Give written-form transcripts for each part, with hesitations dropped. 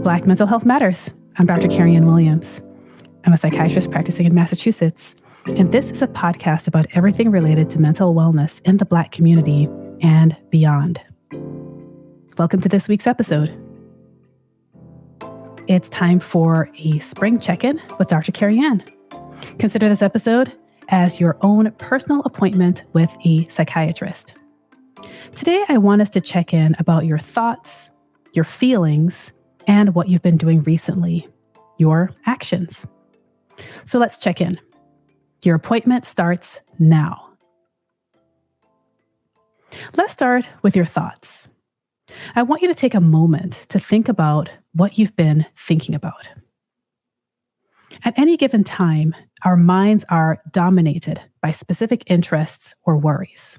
Black Mental Health Matters. I'm Dr. Kerry-Ann Williams. I'm a psychiatrist practicing in Massachusetts, and this is a podcast about everything related to mental wellness in the Black community and beyond. Welcome to this week's episode. It's time for a spring check-in with Dr. Kerry-Ann. Consider this episode as your own personal appointment with a psychiatrist. Today, I want us to check in about your thoughts, your feelings, and what you've been doing recently, your actions. So let's check in. Your appointment starts now. Let's start with your thoughts. I want you to take a moment to think about what you've been thinking about. At any given time, our minds are dominated by specific interests or worries.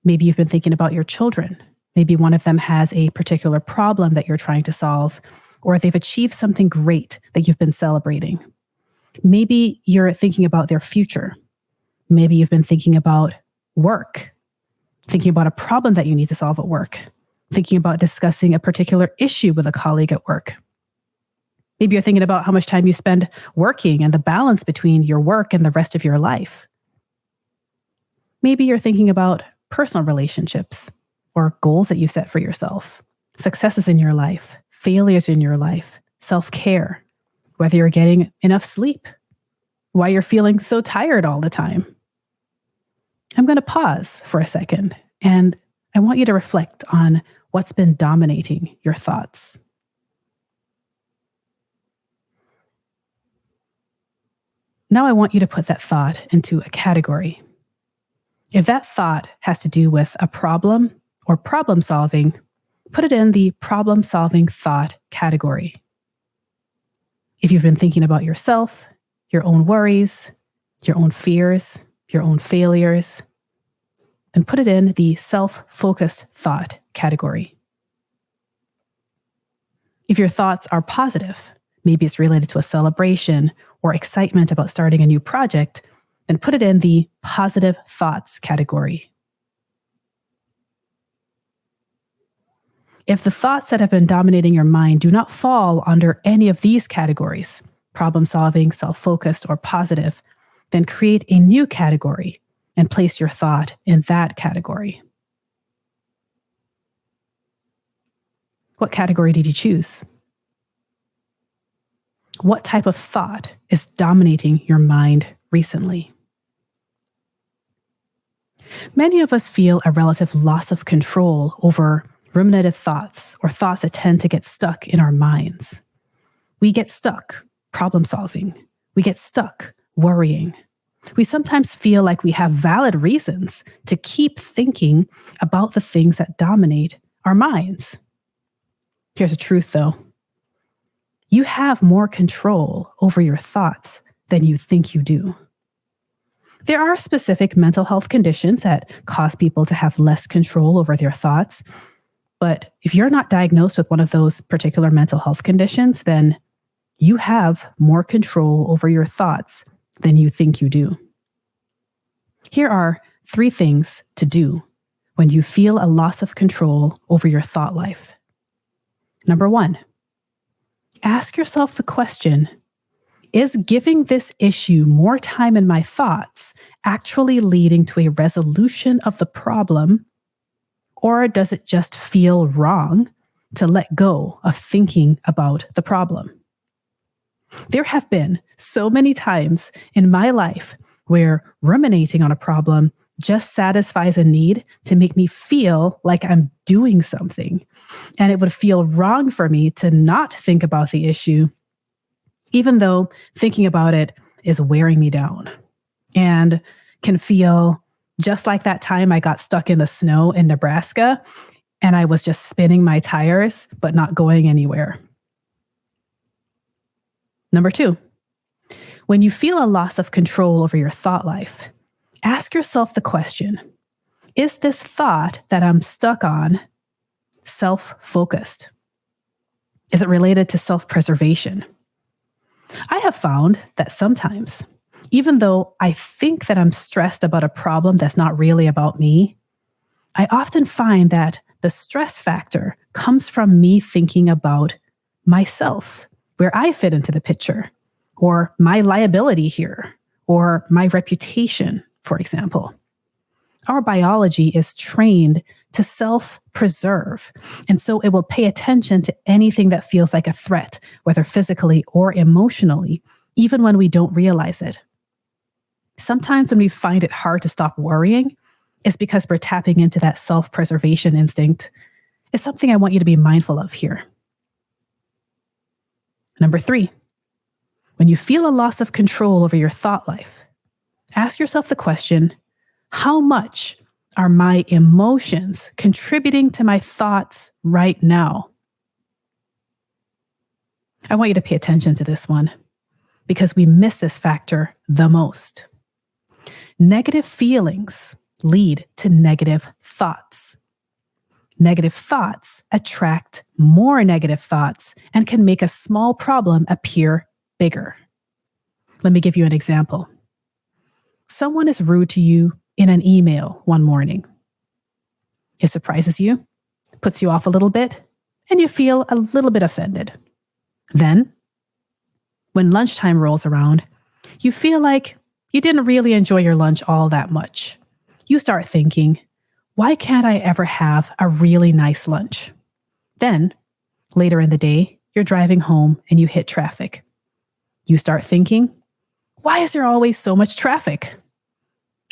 Maybe you've been thinking about your children. Maybe one of them has a particular problem that you're trying to solve, or they've achieved something great that you've been celebrating. Maybe you're thinking about their future. Maybe you've been thinking about work, thinking about a problem that you need to solve at work, thinking about discussing a particular issue with a colleague at work. Maybe you're thinking about how much time you spend working and the balance between your work and the rest of your life. Maybe you're thinking about personal relationships or goals that you've set for yourself, successes in your life, failures in your life, self-care, whether you're getting enough sleep, why you're feeling so tired all the time. I'm going to pause for a second, and I want you to reflect on what's been dominating your thoughts. Now I want you to put that thought into a category. If that thought has to do with a problem or problem solving, put it in the problem solving thought category. If you've been thinking about yourself, your own worries, your own fears, your own failures, then put it in the self-focused thought category. If your thoughts are positive, maybe it's related to a celebration or excitement about starting a new project, then put it in the positive thoughts category. If the thoughts that have been dominating your mind do not fall under any of these categories, problem solving, self-focused, or positive, then create a new category and place your thought in that category. What category did you choose? What type of thought is dominating your mind recently? Many of us feel a relative loss of control over ruminative thoughts or thoughts that tend to get stuck in our minds. We get stuck problem solving. We get stuck worrying. We sometimes feel like we have valid reasons to keep thinking about the things that dominate our minds. Here's the truth, though. You have more control over your thoughts than you think you do. There are specific mental health conditions that cause people to have less control over their thoughts. But if you're not diagnosed with one of those particular mental health conditions, then you have more control over your thoughts than you think you do. Here are 3 things to do when you feel a loss of control over your thought life. Number 1, ask yourself the question, is giving this issue more time in my thoughts actually leading to a resolution of the problem? Or does it just feel wrong to let go of thinking about the problem? There have been so many times in my life where ruminating on a problem just satisfies a need to make me feel like I'm doing something. And it would feel wrong for me to not think about the issue, even though thinking about it is wearing me down and can feel just like that time I got stuck in the snow in Nebraska and I was just spinning my tires, but not going anywhere. Number 2, when you feel a loss of control over your thought life, ask yourself the question, is this thought that I'm stuck on self-focused? Is it related to self-preservation? I have found that sometimes, even though I think that I'm stressed about a problem that's not really about me, I often find that the stress factor comes from me thinking about myself, where I fit into the picture, or my liability here, or my reputation, for example. Our biology is trained to self-preserve, and so it will pay attention to anything that feels like a threat, whether physically or emotionally, even when we don't realize it. Sometimes when we find it hard to stop worrying, it's because we're tapping into that self-preservation instinct. It's something I want you to be mindful of here. Number 3, when you feel a loss of control over your thought life, ask yourself the question, how much are my emotions contributing to my thoughts right now? I want you to pay attention to this one because we miss this factor the most. Negative feelings lead to negative thoughts. Negative thoughts attract more negative thoughts and can make a small problem appear bigger. Let me give you an example. Someone is rude to you in an email one morning. It surprises you, puts you off a little bit, and you feel a little bit offended. Then, when lunchtime rolls around, you feel like you didn't really enjoy your lunch all that much. You start thinking, why can't I ever have a really nice lunch? Then, later in the day, you're driving home and you hit traffic. You start thinking, why is there always so much traffic?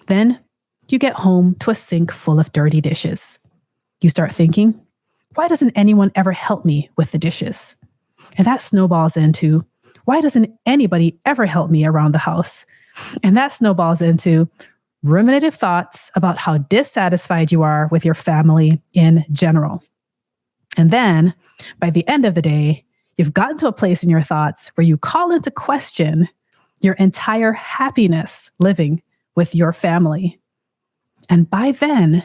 Then, you get home to a sink full of dirty dishes. You start thinking, why doesn't anyone ever help me with the dishes? And that snowballs into, why doesn't anybody ever help me around the house? And that snowballs into ruminative thoughts about how dissatisfied you are with your family in general. And then, by the end of the day, you've gotten to a place in your thoughts where you call into question your entire happiness living with your family. And by then,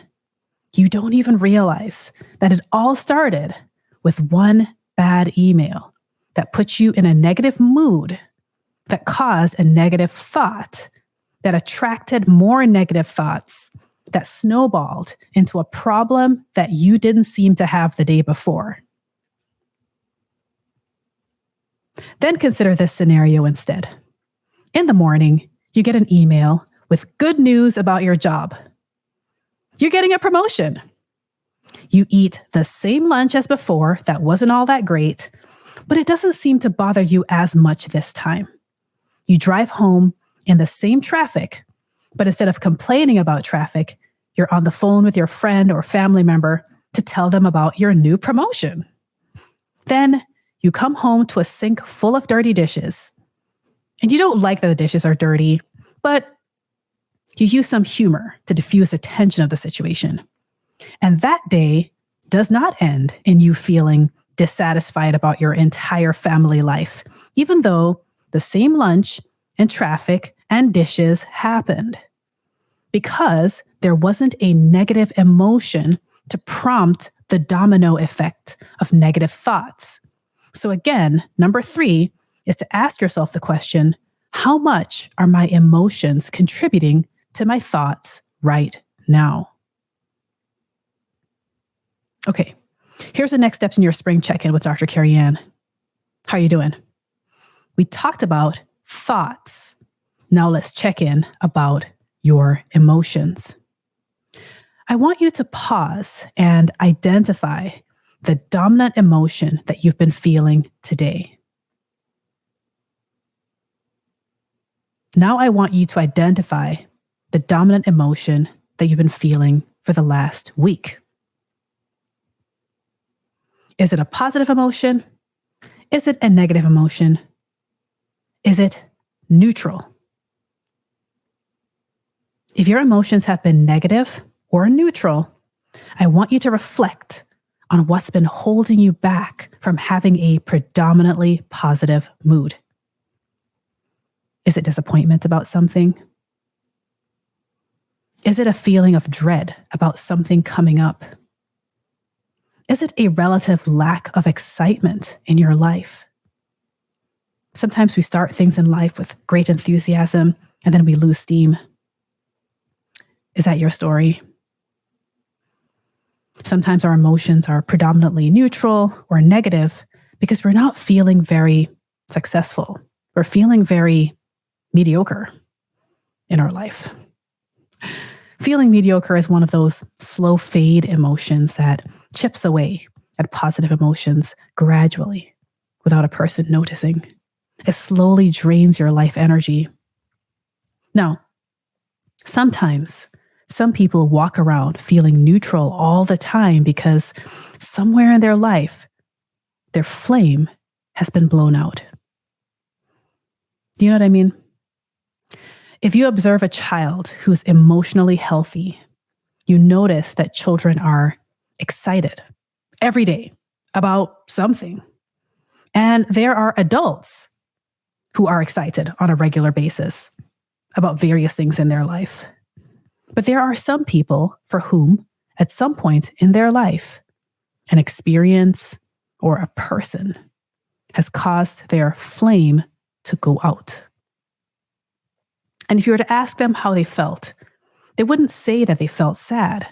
you don't even realize that it all started with one bad email that put you in a negative mood, that caused a negative thought, that attracted more negative thoughts, that snowballed into a problem that you didn't seem to have the day before. Then consider this scenario instead. In the morning, you get an email with good news about your job. You're getting a promotion. You eat the same lunch as before that wasn't all that great, but it doesn't seem to bother you as much this time. You drive home in the same traffic, but instead of complaining about traffic, you're on the phone with your friend or family member to tell them about your new promotion. Then you come home to a sink full of dirty dishes. And you don't like that the dishes are dirty, but you use some humor to diffuse the tension of the situation. And that day does not end in you feeling dissatisfied about your entire family life, even though the same lunch and traffic and dishes happened. Because there wasn't a negative emotion to prompt the domino effect of negative thoughts. So again, number 3 is to ask yourself the question, how much are my emotions contributing to my thoughts right now? Okay, here's the next steps in your spring check-in with Dr. Kerry-Ann. How are you doing? We talked about thoughts. Now let's check in about your emotions. I want you to pause and identify the dominant emotion that you've been feeling today. Now I want you to identify the dominant emotion that you've been feeling for the last week. Is it a positive emotion? Is it a negative emotion? Is it neutral? If your emotions have been negative or neutral, I want you to reflect on what's been holding you back from having a predominantly positive mood. Is it disappointment about something? Is it a feeling of dread about something coming up? Is it a relative lack of excitement in your life? Sometimes we start things in life with great enthusiasm and then we lose steam. Is that your story? Sometimes our emotions are predominantly neutral or negative because we're not feeling very successful. We're feeling very mediocre in our life. Feeling mediocre is one of those slow fade emotions that chips away at positive emotions gradually without a person noticing. It slowly drains your life energy. Now, sometimes some people walk around feeling neutral all the time because somewhere in their life, their flame has been blown out. Do you know what I mean? If you observe a child who's emotionally healthy, you notice that children are excited every day about something. And there are adults who are excited on a regular basis about various things in their life. But there are some people for whom, at some point in their life, an experience or a person has caused their flame to go out. And if you were to ask them how they felt, they wouldn't say that they felt sad,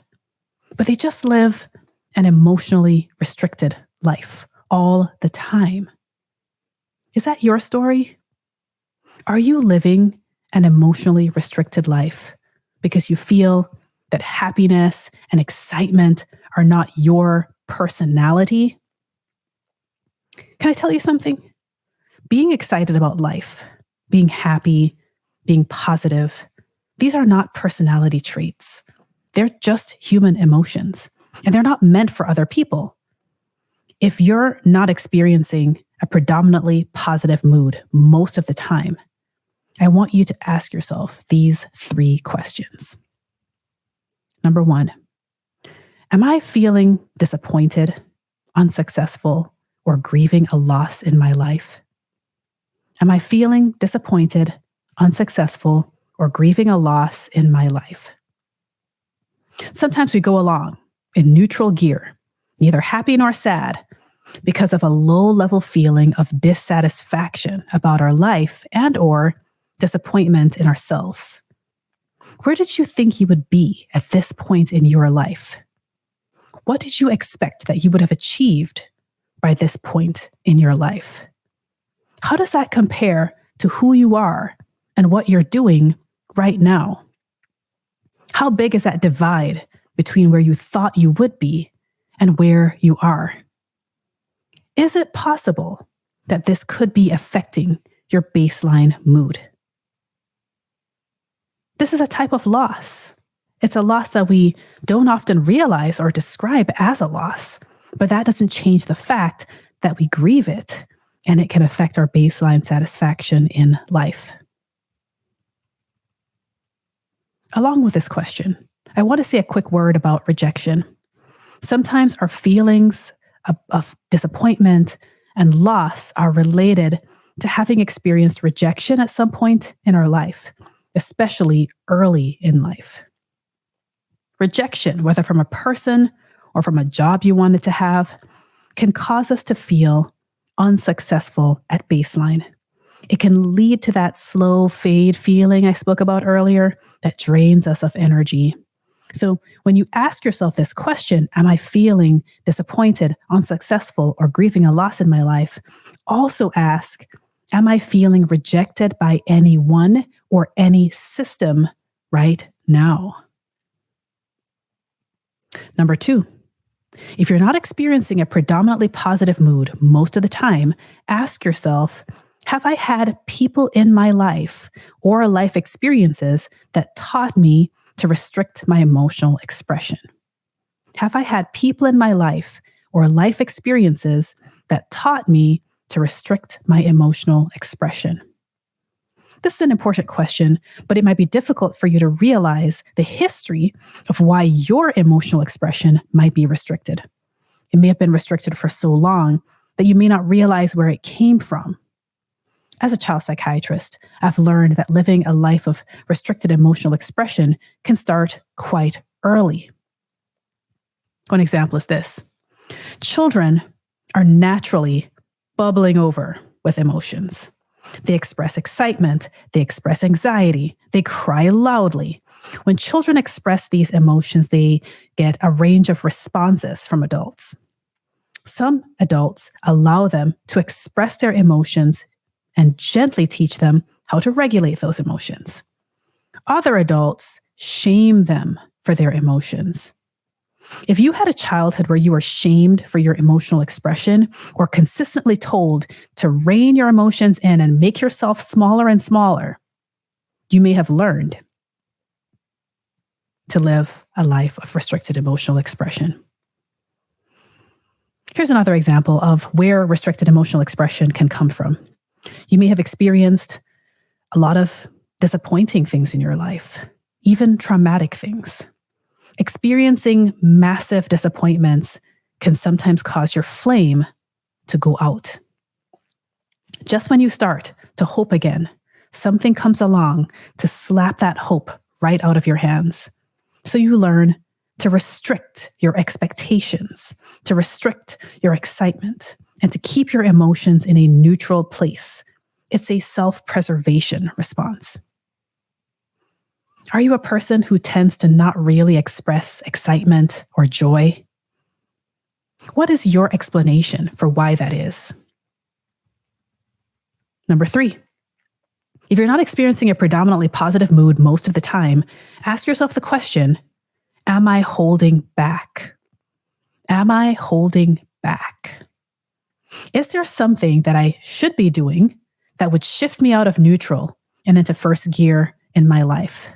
but they just live an emotionally restricted life all the time. Is that your story? Are you living an emotionally restricted life because you feel that happiness and excitement are not your personality? Can I tell you something? Being excited about life, being happy, being positive, these are not personality traits. They're just human emotions, and they're not meant for other people. If you're not experiencing a predominantly positive mood most of the time, I want you to ask yourself these 3 questions. Number 1, am I feeling disappointed, unsuccessful, or grieving a loss in my life? Am I feeling disappointed, unsuccessful, or grieving a loss in my life? Sometimes we go along in neutral gear, neither happy nor sad, because of a low-level feeling of dissatisfaction about our life and or disappointment in ourselves. Where did you think you would be at this point in your life? What did you expect that you would have achieved by this point in your life? How does that compare to who you are and what you're doing right now? How big is that divide between where you thought you would be and where you are? Is it possible that this could be affecting your baseline mood? This is a type of loss. It's a loss that we don't often realize or describe as a loss, but that doesn't change the fact that we grieve it and it can affect our baseline satisfaction in life. Along with this question, I want to say a quick word about rejection. Sometimes our feelings of disappointment and loss are related to having experienced rejection at some point in our life, especially early in life. Rejection, whether from a person or from a job you wanted to have, can cause us to feel unsuccessful at baseline. It can lead to that slow fade feeling I spoke about earlier that drains us of energy. So when you ask yourself this question, am I feeling disappointed, unsuccessful, or grieving a loss in my life? Also ask, am I feeling rejected by anyone or any system right now? Number 2, if you're not experiencing a predominantly positive mood most of the time, ask yourself, have I had people in my life or life experiences that taught me to restrict my emotional expression? Have I had people in my life or life experiences that taught me to restrict my emotional expression? This is an important question, but it might be difficult for you to realize the history of why your emotional expression might be restricted. It may have been restricted for so long that you may not realize where it came from. As a child psychiatrist, I've learned that living a life of restricted emotional expression can start quite early. One example is this. Children are naturally bubbling over with emotions. They express excitement, they express anxiety, they cry loudly. When children express these emotions, they get a range of responses from adults. Some adults allow them to express their emotions and gently teach them how to regulate those emotions. Other adults shame them for their emotions. If you had a childhood where you were shamed for your emotional expression or consistently told to rein your emotions in and make yourself smaller and smaller, you may have learned to live a life of restricted emotional expression. Here's another example of where restricted emotional expression can come from. You may have experienced a lot of disappointing things in your life, even traumatic things. Experiencing massive disappointments can sometimes cause your flame to go out. Just when you start to hope again, something comes along to slap that hope right out of your hands. So you learn to restrict your expectations, to restrict your excitement, and to keep your emotions in a neutral place. It's a self-preservation response. Are you a person who tends to not really express excitement or joy? What is your explanation for why that is? Number 3, if you're not experiencing a predominantly positive mood most of the time, ask yourself the question, am I holding back? Am I holding back? Is there something that I should be doing that would shift me out of neutral and into first gear in my life?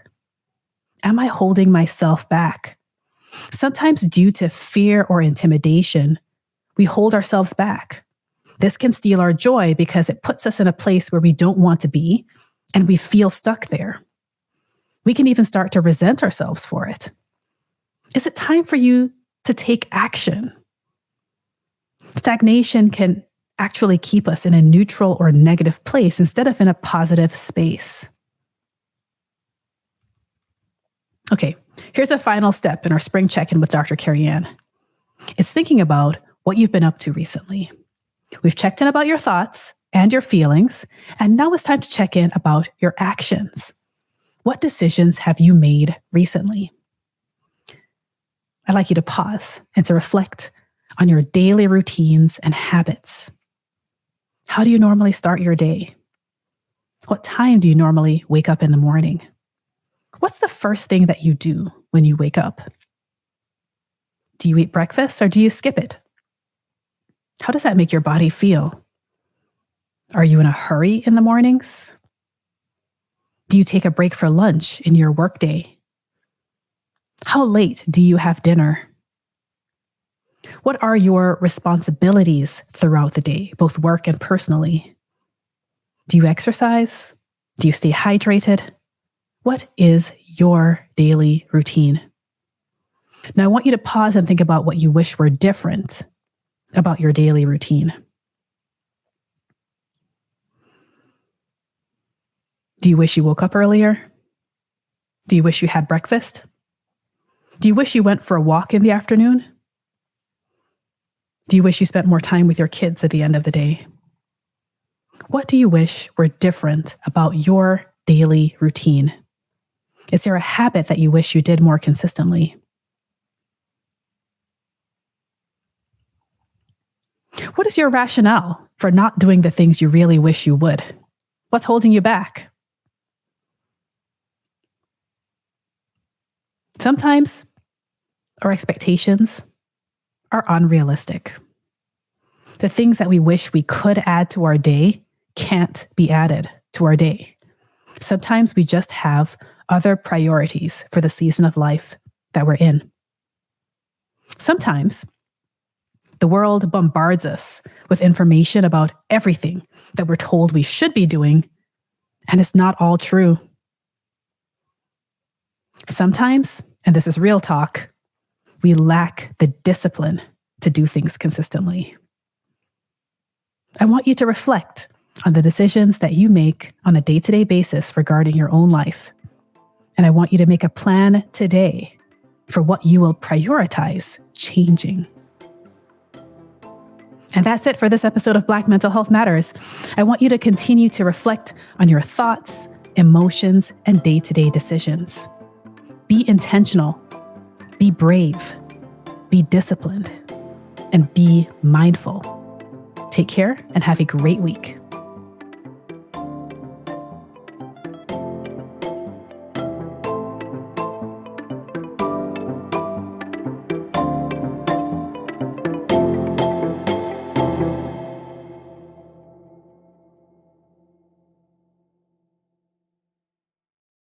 Am I holding myself back? Sometimes due to fear or intimidation, we hold ourselves back. This can steal our joy because it puts us in a place where we don't want to be and we feel stuck there. We can even start to resent ourselves for it. Is it time for you to take action? Stagnation can actually keep us in a neutral or negative place instead of in a positive space. Okay, here's a final step in our spring check-in with Dr. Kerry-Ann. It's thinking about what you've been up to recently. We've checked in about your thoughts and your feelings, and now it's time to check in about your actions. What decisions have you made recently? I'd like you to pause and to reflect on your daily routines and habits. How do you normally start your day? What time do you normally wake up in the morning? What's the first thing that you do when you wake up? Do you eat breakfast or do you skip it? How does that make your body feel? Are you in a hurry in the mornings? Do you take a break for lunch in your workday? How late do you have dinner? What are your responsibilities throughout the day, both work and personally? Do you exercise? Do you stay hydrated? What is your daily routine? Now, I want you to pause and think about what you wish were different about your daily routine. Do you wish you woke up earlier? Do you wish you had breakfast? Do you wish you went for a walk in the afternoon? Do you wish you spent more time with your kids at the end of the day? What do you wish were different about your daily routine? Is there a habit that you wish you did more consistently? What is your rationale for not doing the things you really wish you would? What's holding you back? Sometimes our expectations are unrealistic. The things that we wish we could add to our day can't be added to our day. Sometimes we just have other priorities for the season of life that we're in. Sometimes the world bombards us with information about everything that we're told we should be doing, and it's not all true. Sometimes, and this is real talk, we lack the discipline to do things consistently. I want you to reflect on the decisions that you make on a day-to-day basis regarding your own life. And I want you to make a plan today for what you will prioritize changing. And that's it for this episode of Black Mental Health Matters. I want you to continue to reflect on your thoughts, emotions, and day-to-day decisions. Be intentional, be brave, be disciplined, and be mindful. Take care and have a great week.